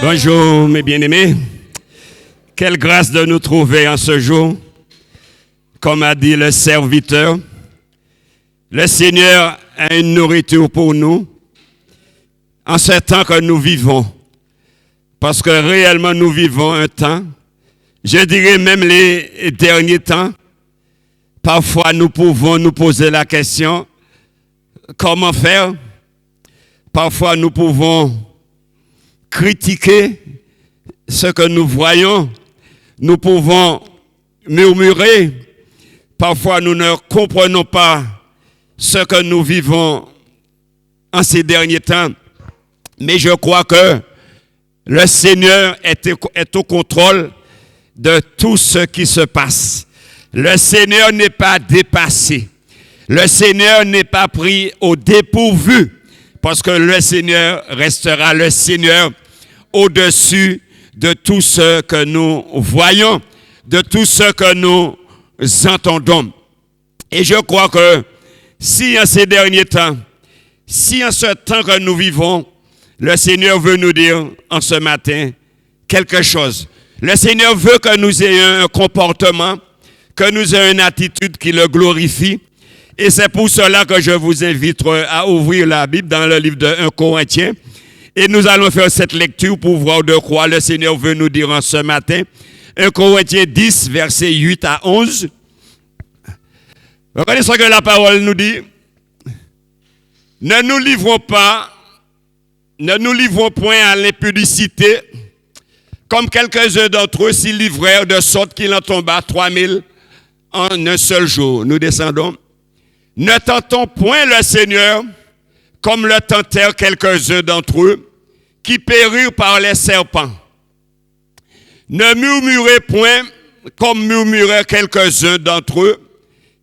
Bonjour mes bien-aimés, quelle grâce de nous trouver en ce jour. Comme a dit le serviteur, le Seigneur a une nourriture pour nous en ce temps que nous vivons. Parce que réellement nous vivons un temps, je dirais même les derniers temps, parfois nous pouvons nous poser la question, comment faire? Parfois nous pouvons critiquer ce que nous voyons, nous pouvons murmurer, parfois nous ne comprenons pas ce que nous vivons en ces derniers temps, mais je crois que le Seigneur est au contrôle de tout ce qui se passe. Le Seigneur n'est pas dépassé. Le Seigneur n'est pas pris au dépourvu, parce que le Seigneur restera le Seigneur au-dessus de tout ce que nous voyons, de tout ce que nous entendons. Et je crois que si en ces derniers temps, si en ce temps que nous vivons, le Seigneur veut nous dire en ce matin quelque chose. Le Seigneur veut que nous ayons un comportement, que nous ayons une attitude qui le glorifie. Et c'est pour cela que je vous invite à ouvrir la Bible dans le livre de 1 Corinthiens. Et nous allons faire cette lecture pour voir de quoi le Seigneur veut nous dire en ce matin. 1 Corinthiens 10, versets 8 à 11. Regardez ce que la parole nous dit. Ne nous livrons point à l'impudicité, comme quelques-uns d'entre eux s'y livrèrent, de sorte qu'il en tomba 3000 en un seul jour. Nous descendons. Ne tentons point le Seigneur, comme le tentèrent quelques-uns d'entre eux, qui périrent par les serpents. Ne murmurez point, comme murmuraient quelques-uns d'entre eux,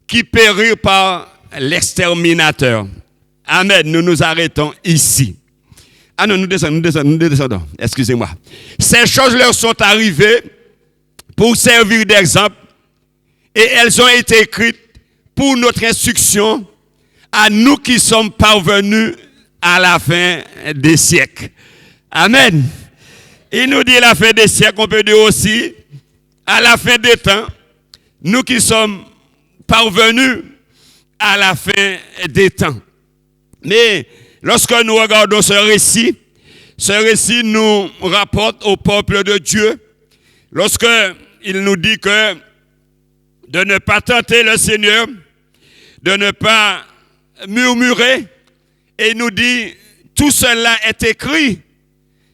qui périrent par l'exterminateur. Amen. Nous nous arrêtons ici. Ah non, nous descendons. Excusez-moi. Ces choses leur sont arrivées pour servir d'exemple et elles ont été écrites pour notre instruction à nous qui sommes parvenus à la fin des siècles. Amen. Il nous dit la fin des siècles, on peut dire aussi à la fin des temps, nous qui sommes parvenus à la fin des temps. Mais lorsque nous regardons ce récit nous rapporte au peuple de Dieu. Lorsque il nous dit que de ne pas tenter le Seigneur, de ne pas murmurer, et il nous dit tout cela est écrit,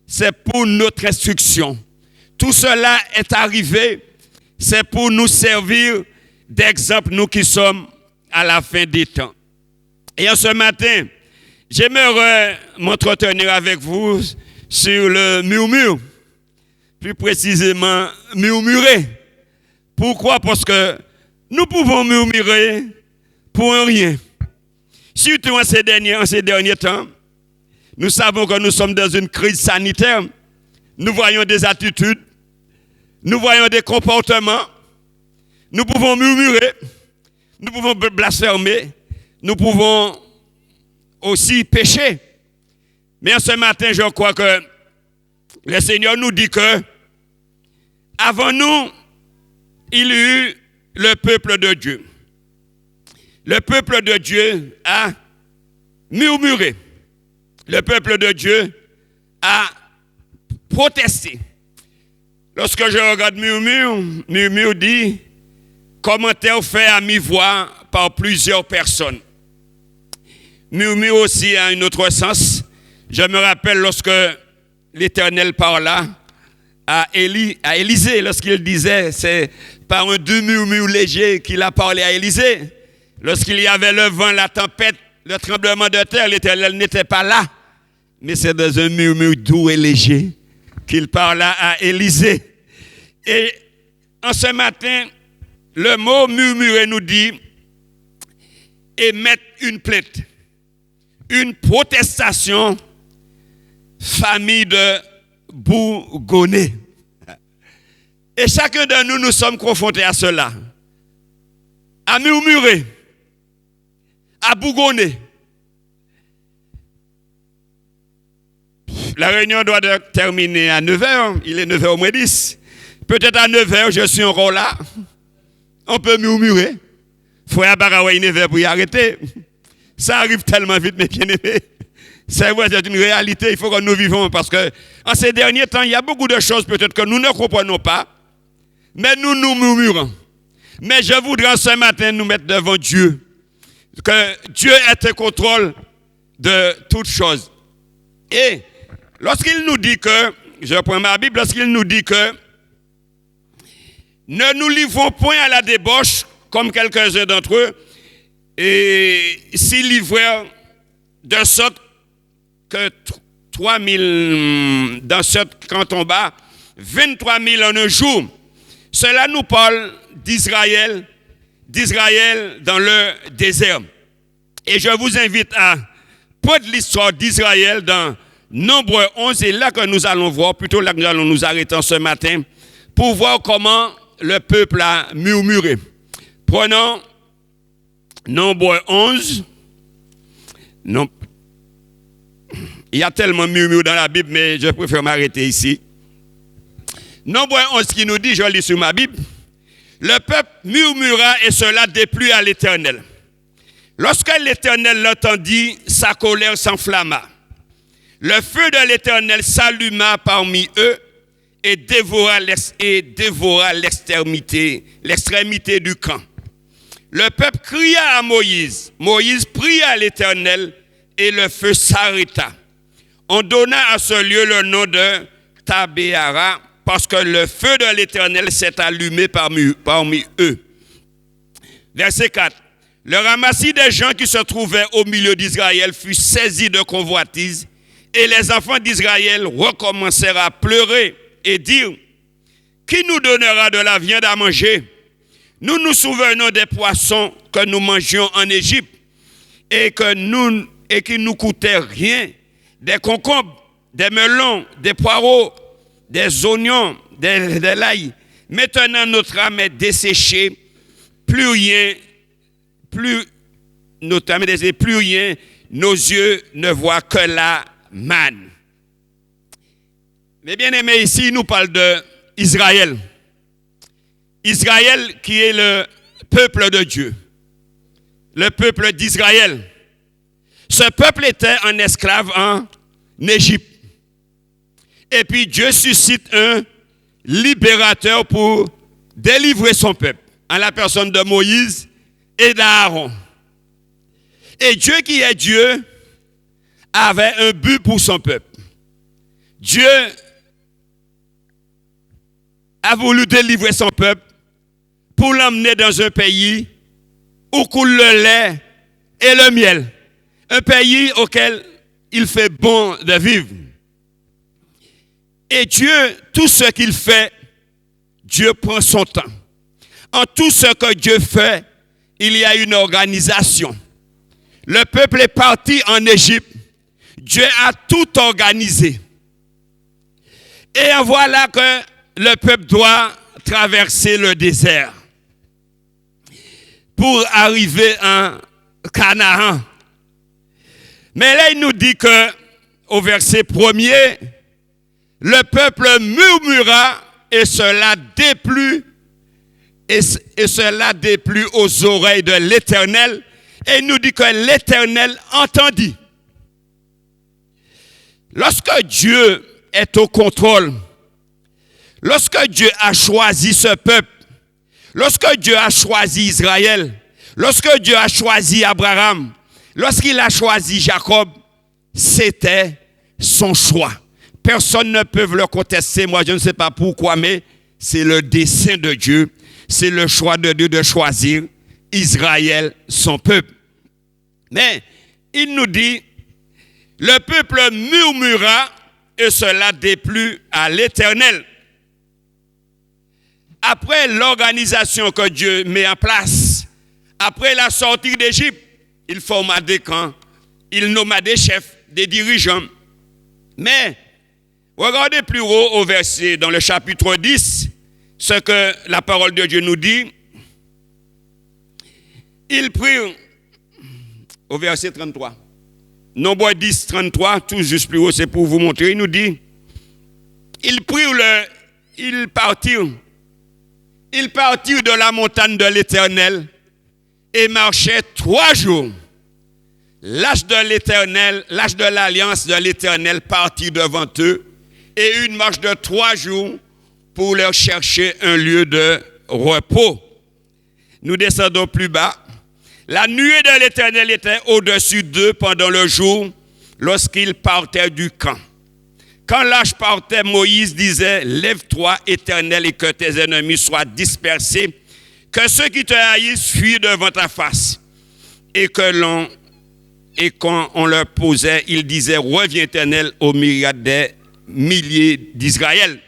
c'est pour notre instruction. Tout cela est arrivé, c'est pour nous servir d'exemple, nous qui sommes à la fin des temps. Et en ce matin, j'aimerais m'entretenir avec vous sur le murmure, plus précisément murmurer. Pourquoi? Parce que nous pouvons murmurer pour un rien. Surtout en ces derniers temps, nous savons que nous sommes dans une crise sanitaire. Nous voyons des attitudes, nous voyons des comportements. Nous pouvons murmurer, nous pouvons blasphémer, nous pouvons aussi pécher. Mais en ce matin, je crois que le Seigneur nous dit que avant nous, il y eut le peuple de Dieu. Le peuple de Dieu a murmuré. Le peuple de Dieu a protesté. Lorsque je regarde murmure dit commentaire fait à mi-voix par plusieurs personnes. Murmure aussi a un autre sens. Je me rappelle lorsque l'Éternel parla à Élisée, lorsqu'il disait, c'est par un doux murmure léger qu'il a parlé à Élisée. Lorsqu'il y avait le vent, la tempête, le tremblement de terre, l'Éternel n'était pas là. Mais c'est dans un murmure doux et léger qu'il parla à Élisée. Et en ce matin, le mot murmurer nous dit émettre une plainte, une protestation, famille de bourgonner. Et chacun de nous, nous sommes confrontés à cela, à murmurer, à bougonner. La réunion doit terminer à 9h. Il est 9h moins 10. Peut-être à 9h, je suis encore là. On peut murmurer. Frère Baraway 9h pour y arrêter. Ça arrive tellement vite, mes bien-aimés. C'est vrai, c'est une réalité. Il faut que nous vivons parce que en ces derniers temps, il y a beaucoup de choses peut-être que nous ne comprenons pas. Mais nous murmurons. Mais je voudrais ce matin nous mettre devant Dieu. Que Dieu est au contrôle de toutes choses. Et lorsqu'il nous dit que, je prends ma Bible, lorsqu'il nous dit que ne nous livrons point à la débauche, comme quelques-uns d'entre eux, et s'y livrèrent de sorte que 3000 dans ce canton bas, 23 000 en un jour. Cela nous parle d'Israël dans le désert. Et je vous invite à prendre l'histoire d'Israël dans Nombre 11, et là que nous allons voir, plutôt là que nous allons nous arrêter ce matin, pour voir comment le peuple a murmuré. Prenons Nombre 11. Non. Il y a tellement de murmures dans la Bible, mais je préfère m'arrêter ici. Nombre 11 qui nous dit, je lis sur ma Bible, le peuple murmura et cela déplut à l'Éternel. Lorsque l'Éternel l'entendit, sa colère s'enflamma. Le feu de l'Éternel s'alluma parmi eux et dévora l'extrémité du camp. Le peuple cria à Moïse. Moïse pria à l'Éternel et le feu s'arrêta. On donna à ce lieu le nom de Tabéara parce que le feu de l'Éternel s'est allumé parmi eux. Verset 4. Le ramassis des gens qui se trouvaient au milieu d'Israël fut saisi de convoitise et les enfants d'Israël recommencèrent à pleurer et dire, qui nous donnera de la viande à manger? Nous nous souvenons des poissons que nous mangions en Égypte et qui nous coûtaient rien, des concombres, des melons, des poireaux, des oignons, de l'ail. Maintenant notre âme est desséchée, plus rien, nos yeux ne voient que la manne. Mais bien aimé, ici, il nous parle d'Israël. Israël qui est le peuple de Dieu. Le peuple d'Israël. Ce peuple était en esclave en Égypte. Et puis Dieu suscite un libérateur pour délivrer son peuple, en la personne de Moïse et d'Aaron. Et Dieu qui est Dieu avait un but pour son peuple. Dieu a voulu délivrer son peuple pour l'emmener dans un pays où coule le lait et le miel. Un pays auquel il fait bon de vivre. Et Dieu, tout ce qu'il fait, Dieu prend son temps. En tout ce que Dieu fait, il y a une organisation. Le peuple est parti en Égypte. Dieu a tout organisé. Et voilà que le peuple doit traverser le désert pour arriver en Canaan. Mais là, il nous dit que, au verset 1er, le peuple murmura et cela déplut aux oreilles de l'Éternel. Et il nous dit que l'Éternel entendit. Lorsque Dieu est au contrôle, lorsque Dieu a choisi ce peuple, lorsque Dieu a choisi Israël, lorsque Dieu a choisi Abraham, lorsqu'il a choisi Jacob, c'était son choix. Personne ne peut le contester. Moi, je ne sais pas pourquoi, mais c'est le dessein de Dieu. C'est le choix de Dieu de choisir Israël, son peuple. Mais il nous dit, le peuple murmura et cela déplut à l'Éternel. Après l'organisation que Dieu met en place, après la sortie d'Égypte, il forma des camps, il nomma des chefs, des dirigeants. Mais regardez plus haut au verset, dans le chapitre 10, ce que la parole de Dieu nous dit. Ils prirent au verset 33. Nombre 10, 33, tout juste plus haut, c'est pour vous montrer. Il nous dit, ils partirent de la montagne de l'Éternel et marchaient 3 jours. L'âge de l'alliance de l'Éternel partit devant eux et une marche de 3 jours pour leur chercher un lieu de repos. Nous descendons plus bas. La nuée de l'Éternel était au-dessus d'eux pendant le jour lorsqu'ils partaient du camp. Quand l'âge partait, Moïse disait, « Lève-toi, Éternel, et que tes ennemis soient dispersés, que ceux qui te haïssent fuient devant ta face. » Et quand on leur posait, il disait, « Reviens, Éternel, aux myriades des milliers d'Israël. »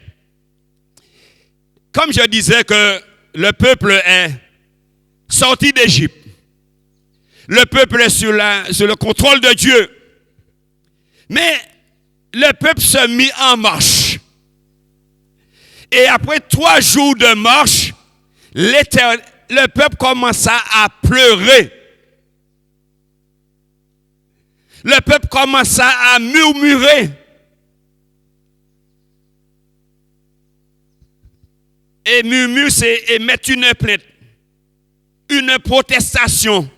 Comme je disais que le peuple est sorti d'Égypte, le peuple est sur le contrôle de Dieu. Mais le peuple se mit en marche. Et après 3 jours de marche, le peuple commença à pleurer. Le peuple commença à murmurer. Et murmure, c'est émettre une plainte, une protestation.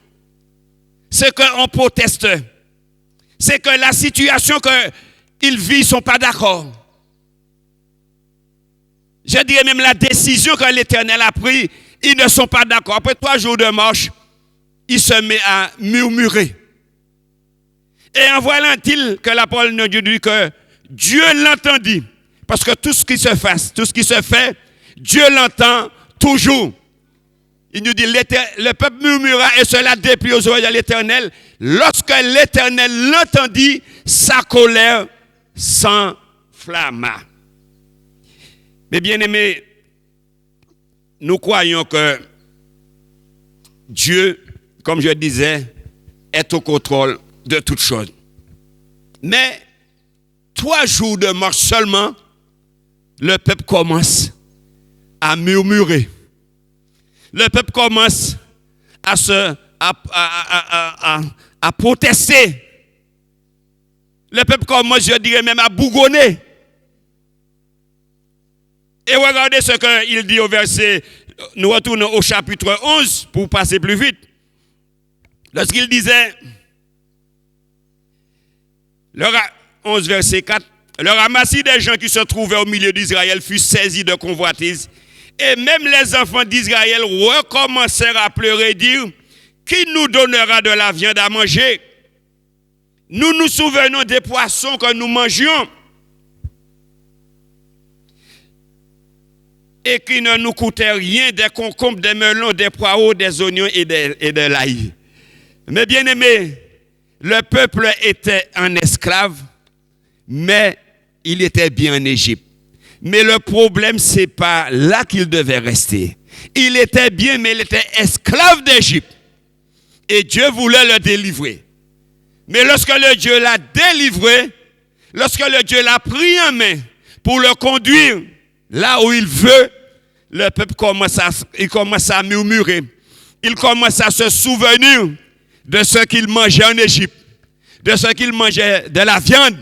C'est qu'on proteste. C'est que la situation qu'ils vivent, ils ne sont pas d'accord. Je dirais même la décision que l'Éternel a prise, ils ne sont pas d'accord. Après 3 jours de marche, ils se mettent à murmurer. Et en voyant-il que la parole de Dieu dit que Dieu l'entendit. Parce que tout ce qui se fait, Dieu l'entend toujours. Il nous dit, le peuple murmura et cela déplut aux oreilles de l'Éternel. Lorsque l'Éternel l'entendit, sa colère s'enflamma. Mais bien aimés, nous croyons que Dieu, comme je disais, est au contrôle de toutes choses. Mais 3 jours de marche seulement, le peuple commence à murmurer. Le peuple commence à protester. Le peuple commence, je dirais même, à bougonner. Et regardez ce qu'il dit au verset, nous retournons au chapitre 11 pour passer plus vite. Lorsqu'il disait, 11 verset 4, le ramassis des gens qui se trouvaient au milieu d'Israël fut saisi de convoitise. Et même les enfants d'Israël recommencèrent à pleurer et dire, qui nous donnera de la viande à manger? Nous nous souvenons des poissons que nous mangions et qui ne nous coûtaient rien, des concombres, des melons, des poireaux, des oignons et de l'ail. Mais bien aimé, le peuple était un esclave, mais il était bien en Égypte. Mais le problème, ce n'est pas là qu'il devait rester. Il était bien, mais il était esclave d'Égypte. Et Dieu voulait le délivrer. Mais lorsque le Dieu l'a délivré, lorsque le Dieu l'a pris en main pour le conduire là où il veut, le peuple commence à murmurer. Il commence à se souvenir de ce qu'il mangeait en Égypte, de ce qu'il mangeait de la viande.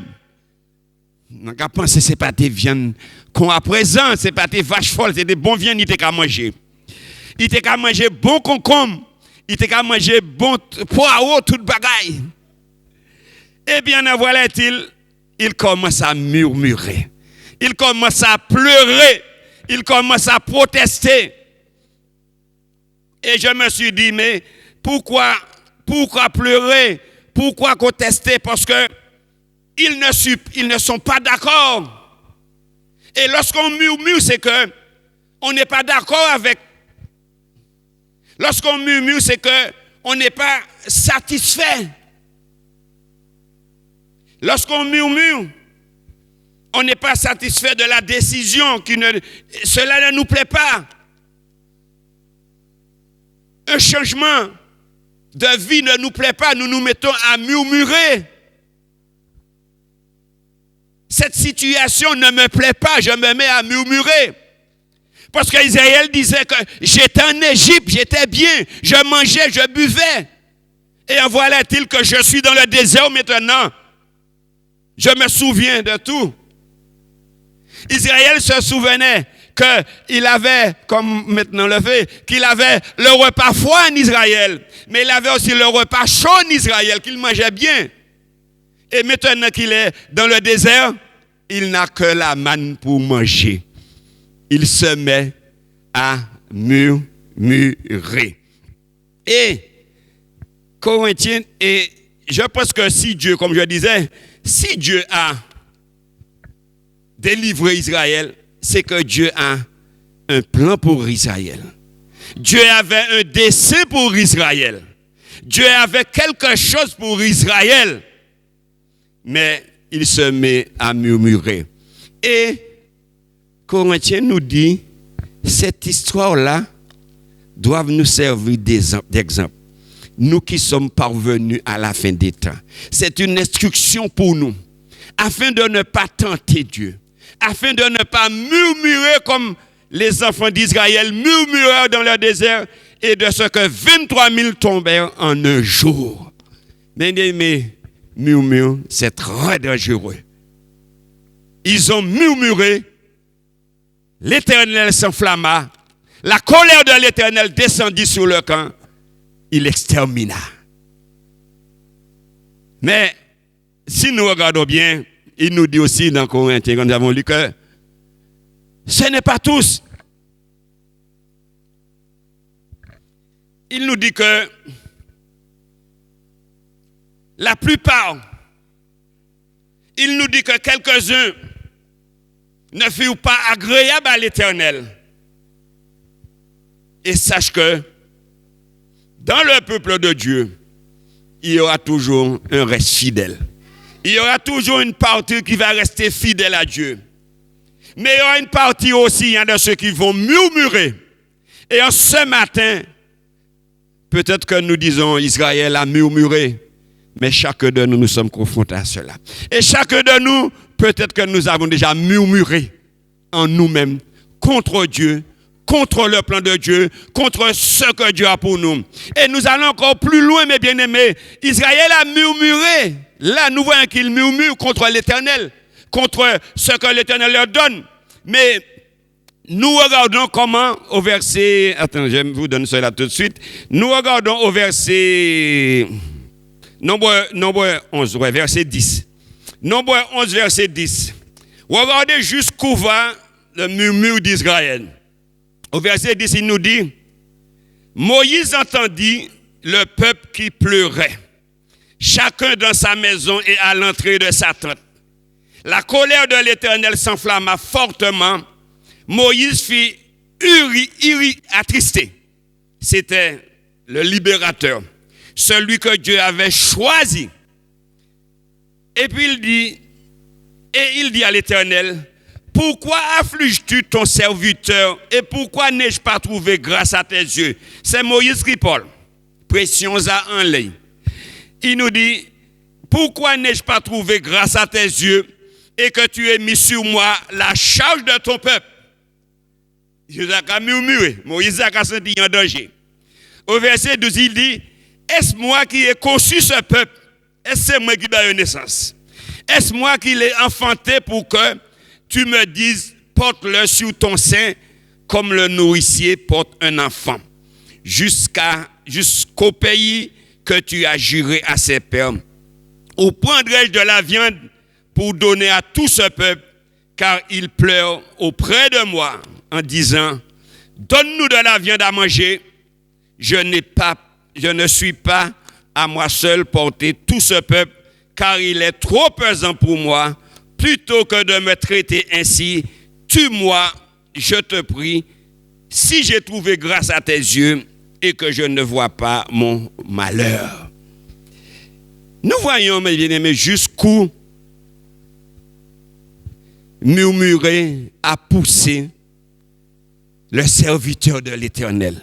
On a pensé que ce n'est pas des viandes qu'on a présent, ce n'est pas des vaches folles, c'est des bons viandes qu'il était qu'à manger. Il était qu'à manger bon concombre, il était qu'à manger bon poireau, toute bagaille. Eh bien, en voilà-t-il, il commence à murmurer. Il commence à pleurer. Il commence à protester. Et je me suis dit, mais pourquoi pleurer? Pourquoi contester? Parce que ils ne sont pas d'accord. Et lorsqu'on murmure, c'est que on n'est pas d'accord avec. Lorsqu'on murmure, c'est que on n'est pas satisfait. Lorsqu'on murmure, on n'est pas satisfait de la décision, cela ne nous plaît pas. Un changement de vie ne nous plaît pas, nous nous mettons à murmurer. Cette situation ne me plaît pas, je me mets à murmurer. Parce qu'Israël disait que j'étais en Égypte, j'étais bien, je mangeais, je buvais. Et en voilà-t-il que je suis dans le désert maintenant. Je me souviens de tout. Israël se souvenait qu'il avait, comme maintenant le fait, qu'il avait le repas froid en Israël, mais il avait aussi le repas chaud en Israël, qu'il mangeait bien. Et maintenant qu'il est dans le désert, il n'a que la manne pour manger. Il se met à murmurer. Et Corinthiens, et je pense que si Dieu, comme je disais, si Dieu a délivré Israël, c'est que Dieu a un plan pour Israël. Dieu avait un dessein pour Israël. Dieu avait quelque chose pour Israël. Mais il se met à murmurer. Et Corinthiens nous dit, cette histoire-là doit nous servir d'exemple. Nous qui sommes parvenus à la fin des temps. C'est une instruction pour nous, afin de ne pas tenter Dieu, afin de ne pas murmurer comme les enfants d'Israël murmurèrent dans le désert, et de ce que 23 000 tombèrent en un jour. Mais murmure, c'est très dangereux. Ils ont murmuré, l'Éternel s'enflamma, la colère de l'Éternel descendit sur le camp, il extermina. Mais si nous regardons bien, il nous dit aussi dans Corinthiens, quand nous avons lu que ce n'est pas tous. Il nous dit que la plupart, il nous dit que quelques-uns ne furent pas agréables à l'Éternel. Et sache que dans le peuple de Dieu, il y aura toujours un reste fidèle. Il y aura toujours une partie qui va rester fidèle à Dieu. Mais il y aura une partie aussi, il y en a de ceux qui vont murmurer. Et en ce matin, peut-être que nous disons Israël a murmuré, mais chacun de nous, nous sommes confrontés à cela. Et chacun de nous, peut-être que nous avons déjà murmuré en nous-mêmes contre Dieu, contre le plan de Dieu, contre ce que Dieu a pour nous. Et nous allons encore plus loin, mes bien-aimés. Israël a murmuré. Là, nous voyons qu'il murmure contre l'Éternel, contre ce que l'Éternel leur donne. Mais nous regardons comment au verset... Attends, je vous donne cela tout de suite. Nous regardons au verset... Nombre 11, ouais, verset 10. Nombre 11, verset 10. Regardez jusqu'où va le murmure d'Israël. Au verset 10, il nous dit, Moïse entendit le peuple qui pleurait, chacun dans sa maison et à l'entrée de sa tente. La colère de l'Éternel s'enflamma fortement. Moïse fit attristé. C'était le libérateur, celui que Dieu avait choisi. Et puis il dit à l'Éternel, pourquoi affliges-tu ton serviteur et pourquoi n'ai-je pas trouvé grâce à tes yeux? C'est Moïse qui parle. Pressions à en l'air. Il nous dit, pourquoi n'ai-je pas trouvé grâce à tes yeux et que tu aies mis sur moi la charge de ton peuple? Jésus a murmuré. Moïse a senti en danger. Au verset 12, il dit, est-ce moi qui ai conçu ce peuple? Est-ce c'est moi qui donne naissance? Est-ce moi qui l'ai enfanté pour que tu me dises, porte-le sur ton sein comme le nourricier porte un enfant, jusqu'au pays que tu as juré à ses pères? Ou prendrai-je de la viande pour donner à tout ce peuple, car il pleure auprès de moi en disant, donne-nous de la viande à manger. Je ne suis pas à moi seul porter tout ce peuple, car il est trop pesant pour moi. Plutôt que de me traiter ainsi, tue-moi, je te prie, si j'ai trouvé grâce à tes yeux et que je ne vois pas mon malheur. Nous voyons, mes bien-aimés, jusqu'où murmurer a poussé le serviteur de l'Éternel,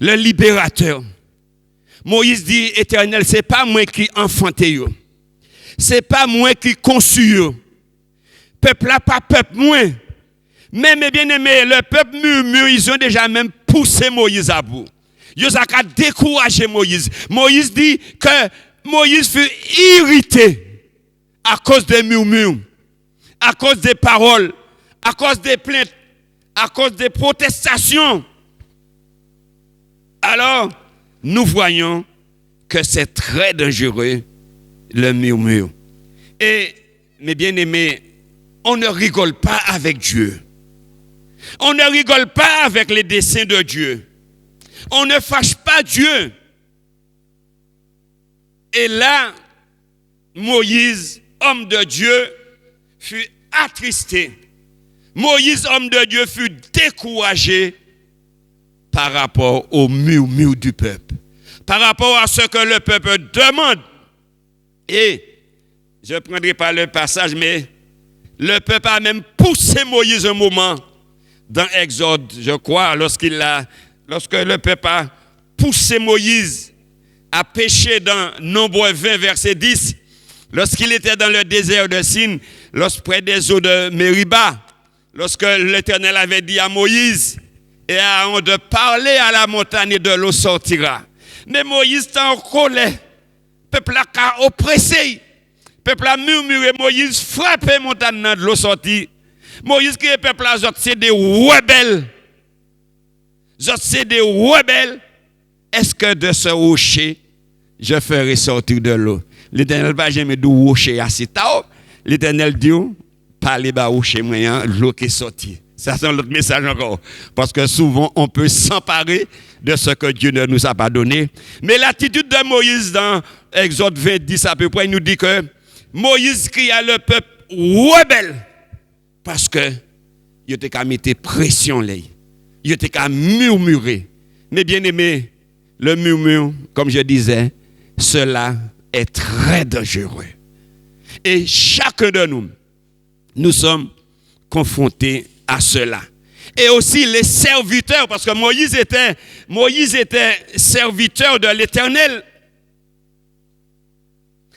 le libérateur. Moïse dit, Éternel, c'est pas moi qui enfanté yo. C'est pas moi qui conçu yo. Peuple là pas peuple moi. Mais mes bien-aimés, le peuple murmure, ils ont déjà même poussé Moïse à bout. ça a découragé Moïse. Moïse dit que Moïse fut irrité à cause des murmures, à cause des paroles, à cause des plaintes, à cause des protestations. Alors, nous voyons que c'est très dangereux, le murmure. Et, mes bien-aimés, on ne rigole pas avec Dieu. On ne rigole pas avec les desseins de Dieu. On ne fâche pas Dieu. Et là, Moïse, homme de Dieu, fut attristé. Moïse, homme de Dieu, fut découragé par rapport au murmure du peuple, par rapport à ce que le peuple demande. Et je ne prendrai pas le passage, mais le peuple a même poussé Moïse un moment dans Exode, je crois, lorsque le peuple a poussé Moïse à pécher dans Nombre 20, verset 10, lorsqu'il était dans le désert de Sin, près des eaux de Mériba, lorsque l'Éternel avait dit à Moïse et à Aaron de parler à la montagne et de l'eau sortira. Mais Moïse était en colère. Le peuple a oppressé. Le peuple a murmuré. Moïse frappait la montagne de l'eau sortie. Moïse qui est le peuple, c'est des rebelles. C'est des rebelles. Est-ce que de ce rocher, je ferai sortir de l'eau? L'Éternel va jamais du rocher assez tard. L'Éternel dit, parlez bas rocher, l'eau qui est sortie. Ça, c'est l'autre message encore. Parce que souvent, on peut s'emparer de ce que Dieu ne nous a pas donné. Mais l'attitude de Moïse dans Exode 20, 10 à peu près, il nous dit que Moïse crie à le peuple rebelle. Parce que il était qu'à mettre pression là. Il était qu'à murmurer. Mais bien aimé, le murmure, comme je disais, cela est très dangereux. Et chacun de nous, nous sommes confrontés à cela. Et aussi les serviteurs, parce que Moïse était serviteur de l'Éternel.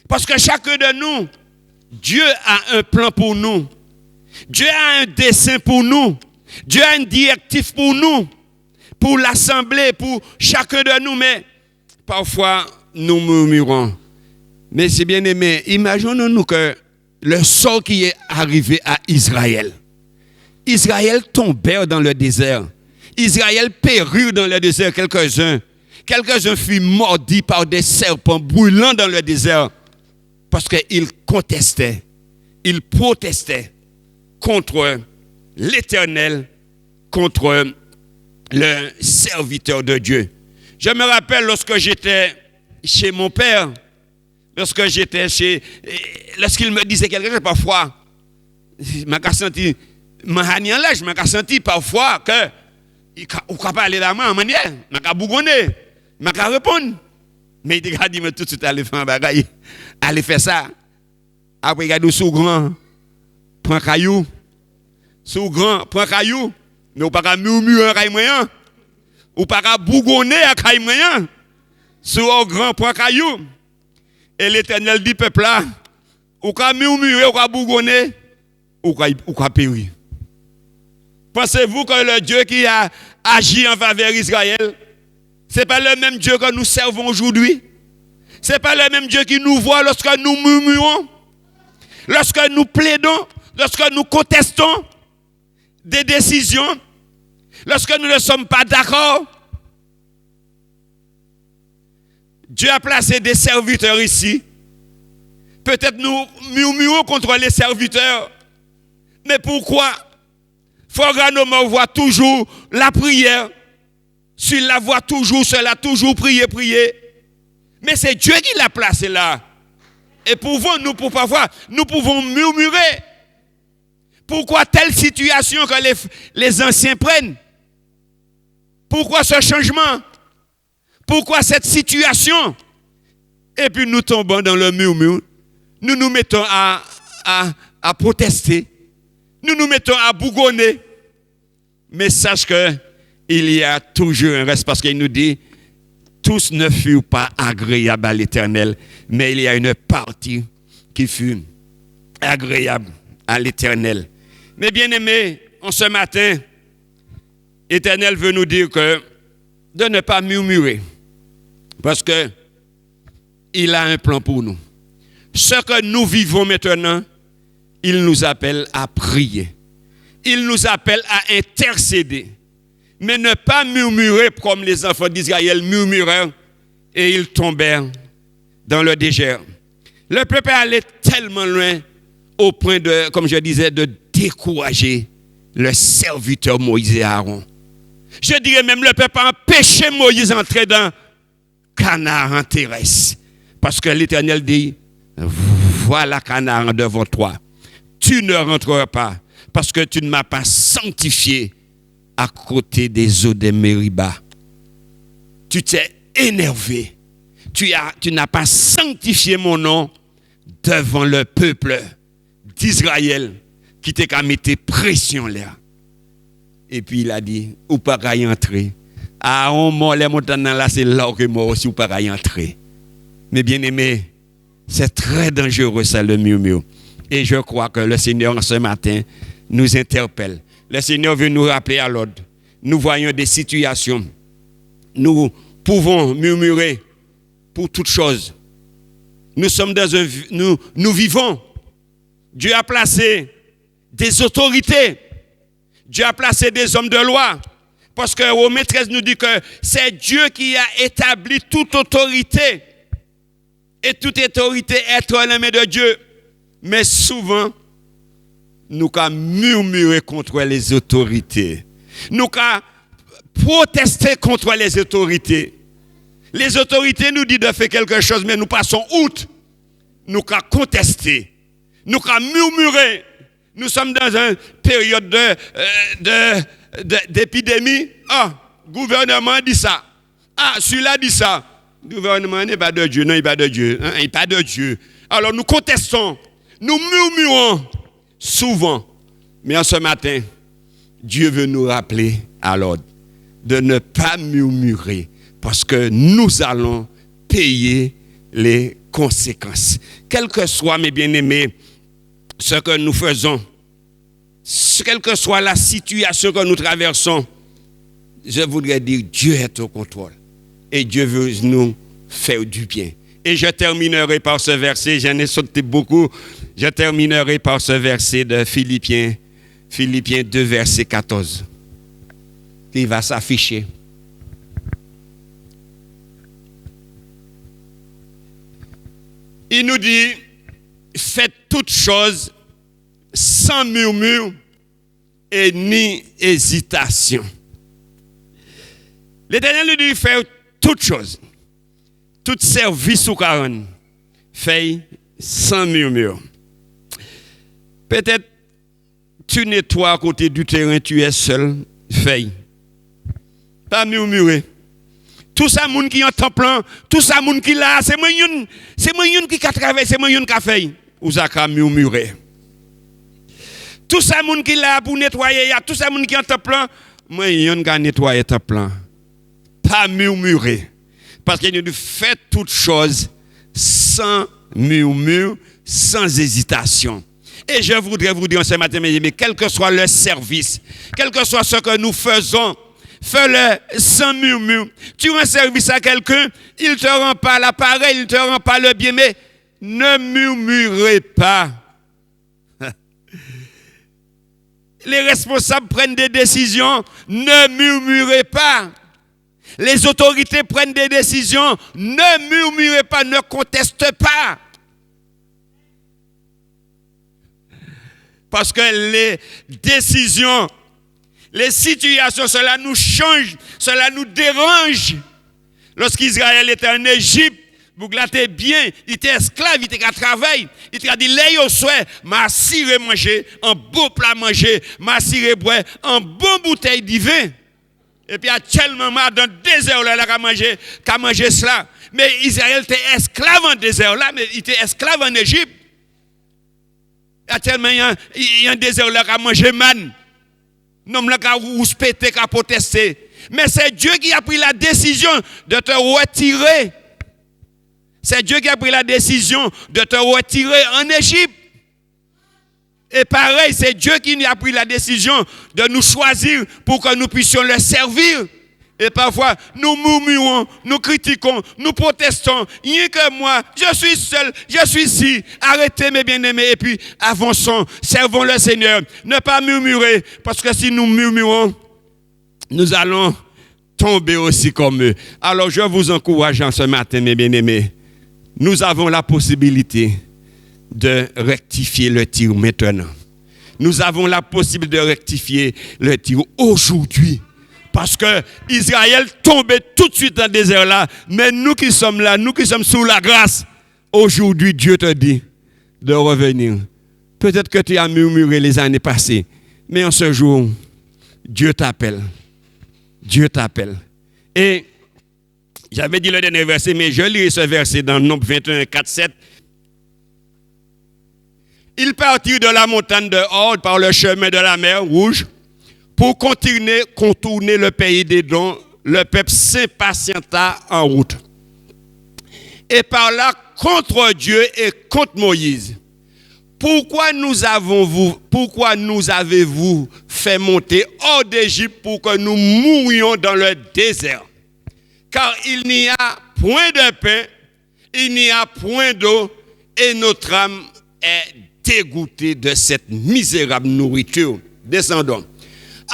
Parce que chacun de nous, Dieu a un plan pour nous. Dieu a un dessein pour nous. Dieu a une directive pour nous, pour l'assemblée, pour chacun de nous. Mais parfois, nous murmurons. Mais c'est bien aimé, imaginons-nous que le sort qui est arrivé à Israël. Israël tombait dans le désert. Israël périt dans le désert, quelques-uns. Quelques-uns furent mordus par des serpents brûlants dans le désert parce qu'ils contestaient, ils protestaient contre l'Éternel, contre le serviteur de Dieu. Je me rappelle lorsque j'étais chez mon père, lorsqu'il me disait quelque chose parfois, je m'ai senti, je m'ai senti parfois que il ne pas aller là en manière, je m'ai bougonné, je m'ai répondre. Mais il a dit, mais tout de suite, allez faire un bagage, allez faire ça. Après, il a dit, sous grand, prends caillou. Sous grand, prends caillou. Mais vous ne pouvez pas murmurer un caillou moyen. Vous ne pouvez pas bougonner un caillou moyen. Sous grand, prends caillou. Et l'Éternel dit, peuple là, ou ka murmurer, ou ka bougonner, ou ka périr. Pensez-vous que le Dieu qui a agi en faveur d'Israël, ce n'est pas le même Dieu que nous servons aujourd'hui? Ce n'est pas le même Dieu qui nous voit lorsque nous murmurons, lorsque nous plaidons, lorsque nous contestons des décisions, lorsque nous ne sommes pas d'accord? Dieu a placé des serviteurs ici. Peut-être nous murmurons contre les serviteurs. Mais pourquoi? Fogranomor voit toujours la prière. S'il la voit toujours, cela toujours prier. Mais c'est Dieu qui l'a placé là. Et parfois, nous pouvons murmurer. Pourquoi telle situation que les anciens prennent? Pourquoi ce changement? Pourquoi cette situation? Et puis nous tombons dans le murmure. Nous nous mettons à protester. Nous nous mettons à bougonner. Mais sache que il y a toujours un reste parce qu'il nous dit tous ne furent pas agréables à l'Éternel, mais il y a une partie qui fut agréable à l'Éternel. Mais bien aimés, en ce matin, l'Éternel veut nous dire que de ne pas murmurer. Parce que il a un plan pour nous. Ce que nous vivons maintenant, il nous appelle à prier. Il nous appelle à intercéder. Mais ne pas murmurer comme les enfants d'Israël murmurèrent et ils tombèrent dans le dégel. Le peuple allait tellement loin au point de, comme je disais, de décourager le serviteur Moïse et Aaron. Je dirais même le peuple a empêché Moïse d'entrer dans Canaan terrestre. Parce que l'Éternel dit, voilà Canaan devant toi. Tu ne rentreras pas parce que tu ne m'as pas sanctifié à côté des eaux de Mériba. Tu t'es énervé. Tu n'as pas sanctifié mon nom devant le peuple d'Israël qui t'a mis pression là. Et puis il a dit, ou pas y entrer. Ah, on m'a les montagnes là, c'est là que moi aussi, ou pas y entrer. Mais bien aimé, c'est très dangereux ça le murmure. Et je crois que le Seigneur ce matin nous interpelle. Le Seigneur veut nous rappeler à l'ordre. Nous voyons des situations. Nous pouvons murmurer pour toutes choses. Nous sommes dans nous vivons. Dieu a placé des autorités. Dieu a placé des hommes de loi. Parce que Romains 13 nous dit que c'est Dieu qui a établi toute autorité. Et toute autorité est dans les mains de Dieu. Mais souvent, nous avons murmuré contre les autorités. Nous avons protesté contre les autorités. Les autorités nous disent de faire quelque chose, mais nous passons outre. Nous avons contesté. Nous avons murmuré. Nous sommes dans une période d'épidémie. Ah, le gouvernement dit ça. Ah, celui-là dit ça. Le gouvernement n'est pas de Dieu. Non, il n'est pas de Dieu. Il n'est pas de Dieu. Alors nous contestons. Nous murmurons souvent. Mais en ce matin, Dieu veut nous rappeler à l'ordre de ne pas murmurer parce que nous allons payer les conséquences. Quel que soit, mes bien-aimés, ce que nous faisons, quelle que soit la situation que nous traversons, je voudrais dire Dieu est au contrôle et Dieu veut nous faire du bien. Et je terminerai par ce verset, j'en ai sauté beaucoup, je terminerai par ce verset de Philippiens 2, verset 14. Il va s'afficher. Il nous dit, faites toutes choses sans murmure et ni hésitation. L'Éternel nous dit, faites toutes choses. Tout service ou carême, fait sans murmure. Peut-être tu nettoies à côté du terrain, tu es seul, fait. Pas murmurer. Tout ça, moun qui en temple, tout ça, moun qui là, c'est moi qui a travaillé, c'est moi qui a fait. Ou ça a murmuré. Tout ça, moun qui là pour nettoyer, tout ça, moun qui en temple, moi, qui a nettoyé temple. Pas murmurer. Parce qu'il nous fait toutes choses sans murmure, sans hésitation. Et je voudrais vous dire ce matin, mes amis, quel que soit le service, quel que soit ce que nous faisons, fais-le sans murmure. Tu rends service à quelqu'un, il ne te rend pas l'appareil, il ne te rend pas le bien, mais ne murmurez pas. Les responsables prennent des décisions, ne murmurez pas. Les autorités prennent des décisions, ne murmurez pas, ne contestez pas. Parce que les décisions, les situations, cela nous change, cela nous dérange. Lorsqu'Israël était en Égypte, vous glattez bien, il était esclave, il était à travail. Il t'a dit, les yo souhait, m'a siré manger, un beau plat manger, m'a siré boire, un bon bouteille de vin. Et puis actuellement, dans le désert, là, qu'a mangé cela. Mais Israël était esclave en désert là, mais il était esclave en Égypte. Actuellement, il y a un désert là, qu'a mangé man. Non, là, qu'a rouspété, qu'a protesté. Mais c'est Dieu qui a pris la décision de te retirer. C'est Dieu qui a pris la décision de te retirer en Égypte. Et pareil, c'est Dieu qui a pris la décision de nous choisir pour que nous puissions le servir. Et parfois, nous murmurons, nous critiquons, nous protestons. Rien que moi, je suis seul, je suis ici. Arrêtez mes bien-aimés et puis avançons, servons le Seigneur. Ne pas murmurer, parce que si nous murmurons, nous allons tomber aussi comme eux. Alors je vous encourage en ce matin, mes bien-aimés. Nous avons la possibilité de rectifier le tir maintenant. Nous avons la possibilité de rectifier le tir aujourd'hui. Parce que Israël tombait tout de suite dans le désert là. Mais nous qui sommes là, nous qui sommes sous la grâce, aujourd'hui Dieu te dit de revenir. Peut-être que tu as murmuré les années passées. Mais en ce jour, Dieu t'appelle. Dieu t'appelle. Et j'avais dit le dernier verset, mais je lis ce verset dans Nombre 21, 4, 7. Ils partirent de la montagne de Hor par le chemin de la mer Rouge pour contourner le pays d'Édom. Le peuple s'impatienta en route. Et par là, contre Dieu et contre Moïse. Pourquoi nous avez-vous fait monter hors d'Égypte pour que nous mourions dans le désert? Car il n'y a point de pain, il n'y a point d'eau, et notre âme est dégoûtée de cette misérable nourriture. Descendons.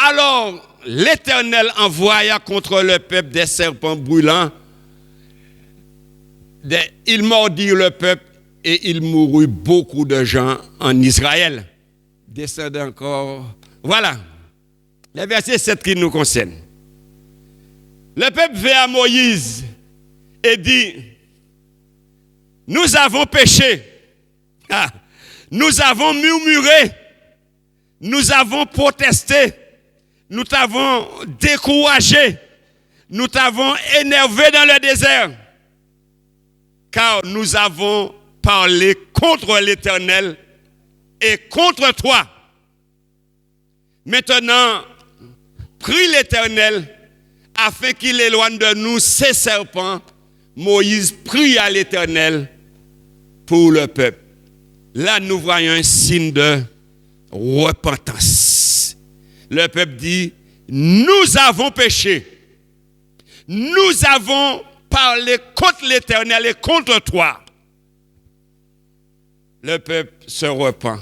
Alors, l'Éternel envoya contre le peuple des serpents brûlants. Ils mordirent le peuple et il mourut beaucoup de gens en Israël. Descendons encore. Voilà. Le verset 7 qui nous concerne. Le peuple vint à Moïse et dit, nous avons péché. Nous avons murmuré. Nous avons protesté. Nous t'avons découragé. Nous t'avons énervé dans le désert. Car nous avons parlé contre l'Éternel et contre toi. Maintenant, prie l'Éternel afin qu'il éloigne de nous ces serpents. Moïse prie à l'Éternel pour le peuple. Là, nous voyons un signe de repentance. Le peuple dit, nous avons péché. Nous avons parlé contre l'Éternel et contre toi. Le peuple se repent.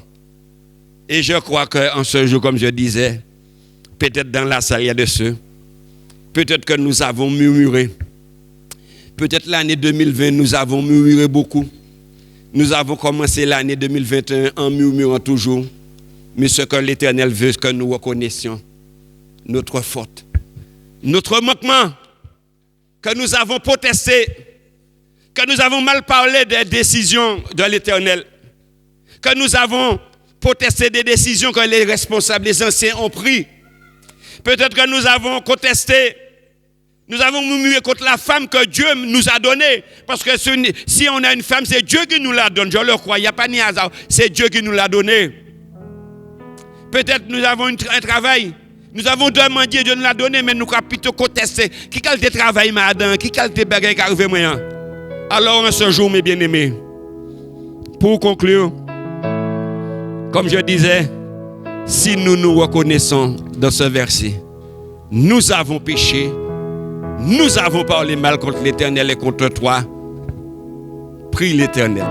Et je crois qu'en ce jour, comme je disais, peut-être dans la salle, il y a de ceux. Peut-être que nous avons murmuré. Peut-être l'année 2020, nous avons murmuré beaucoup. Nous avons commencé l'année 2021 en murmurant toujours. Mais ce que l'Éternel veut, c'est que nous reconnaissions notre faute, notre manquement, que nous avons protesté, que nous avons mal parlé des décisions de l'Éternel, que nous avons protesté des décisions que les responsables, les anciens ont prises. Peut-être que nous avons contesté, nous avons murmuré contre la femme que Dieu nous a donnée. Parce que si on a une femme, c'est Dieu qui nous la donne. Je le crois, il n'y a pas ni hasard. C'est Dieu qui nous l'a donnée. Peut-être nous avons un travail. Nous avons demandé, Dieu nous l'a donné, mais nous avons plutôt contesté. Qui qualité de travail, madame? Qui qualité de bagage qui arrive moi? Alors, en ce jour, mes bien-aimés, pour conclure, comme je disais, si nous nous reconnaissons dans ce verset, nous avons péché, nous avons parlé mal contre l'Éternel et contre toi, prie l'Éternel.